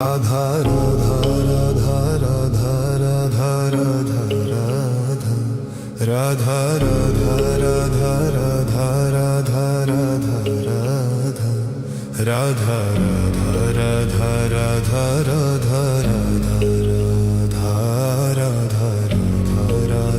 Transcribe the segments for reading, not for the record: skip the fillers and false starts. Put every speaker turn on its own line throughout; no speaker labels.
Radha Radha Radha Radha Radha Radha Radha Radha Radha Radha Radha Radha Radha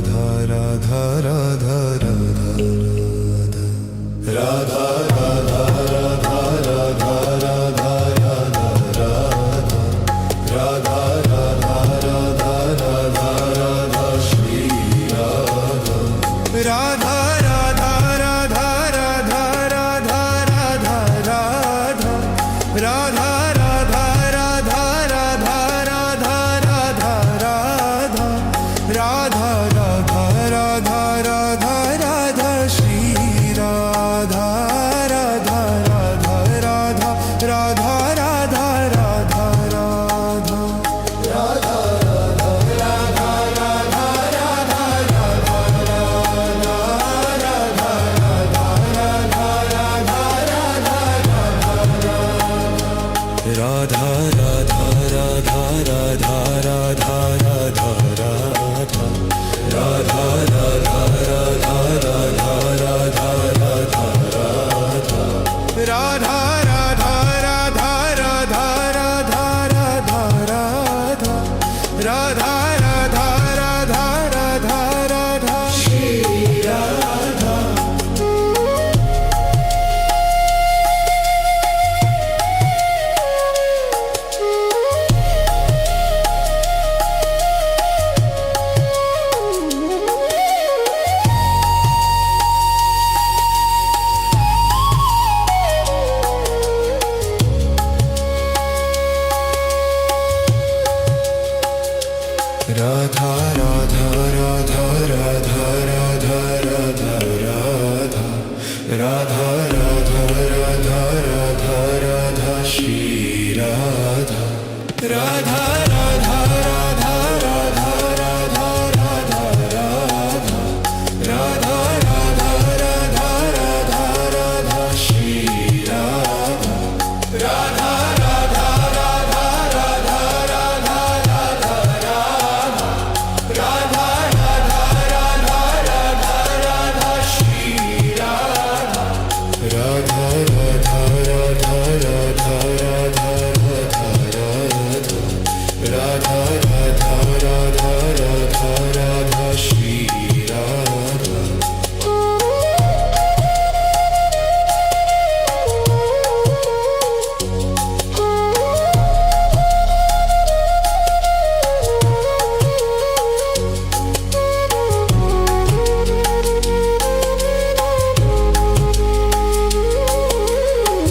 Radha Radha Radha Radha Radha Radha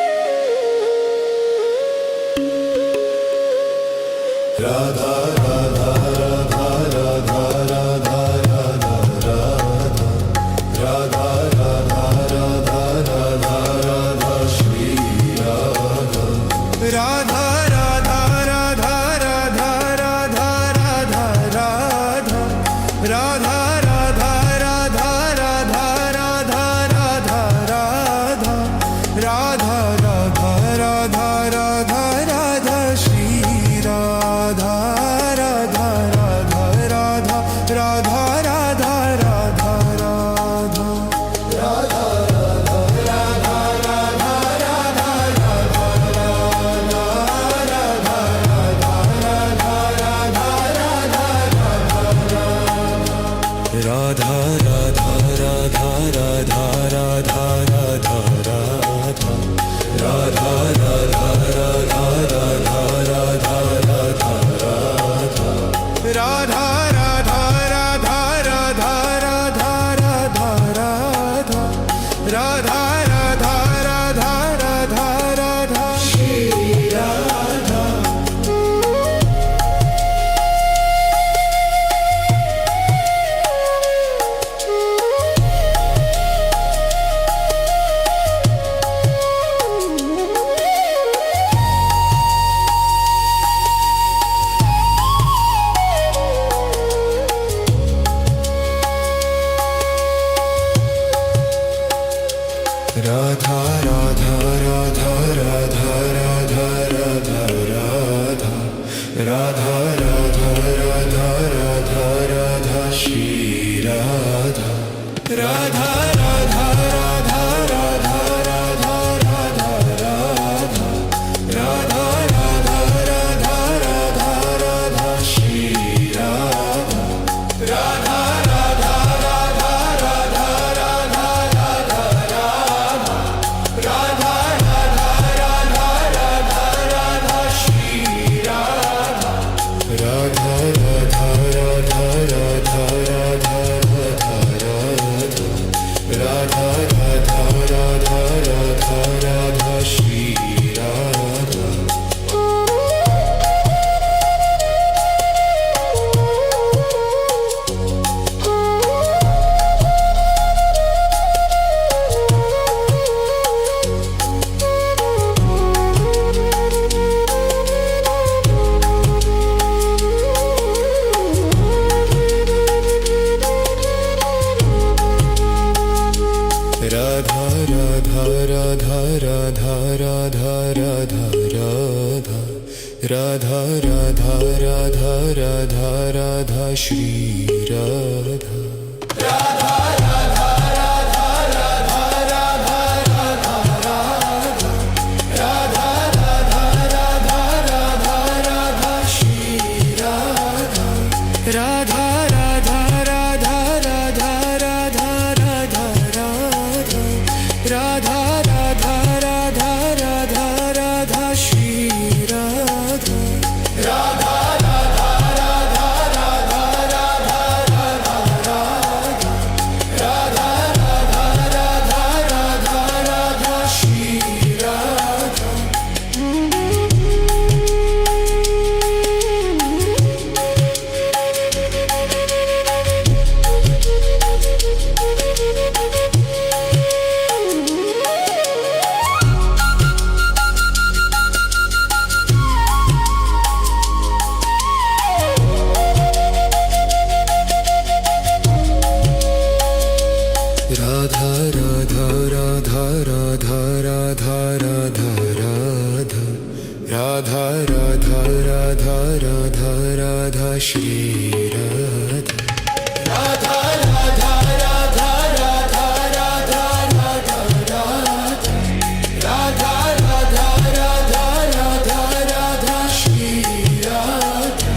Radha Radha Radha Radha Radha Radha Radha Radha Radha Radha Radha Shri Radha Radha Radha Radha Radha Radha Radha Radha Radha Radha Radha Radha Radha Shri Radha Radha Radha Radha Radha Radha Radha Radha Radha Radha Radha Radha Shri Radha Radha Radha Radha Radha Radha Radha Radha Radha Radha Radha Shri Radha Radha Radha Radha Radha Radha Radha Radha Radha Radha Radha Radha Shri Radha Radha Radha Radha Radha Radha Radha Radha Radha Radha Radha Radha Shri Radha Radha Radha Radha Radha Radha Radha Radha Radha Radha Radha Radha Shri Radha Radha Radha Radha Radha Radha Radha Radha Radha Radha Radha Radha Shri Radha Radha Radha Radha Radha Radha Radha Radha Radha Radha Radha Radha Shri Radha Radha Radha Radha Radha Radha Radha Radha Radha Radha Radha Radha Shri Radha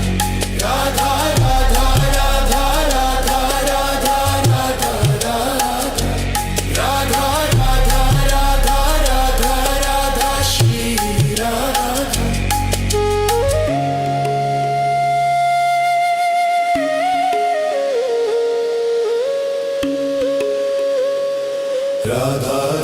Radha Radha Radha Radha Radha Radha Radha Radha Radha Radha Radha Shri Radha Radha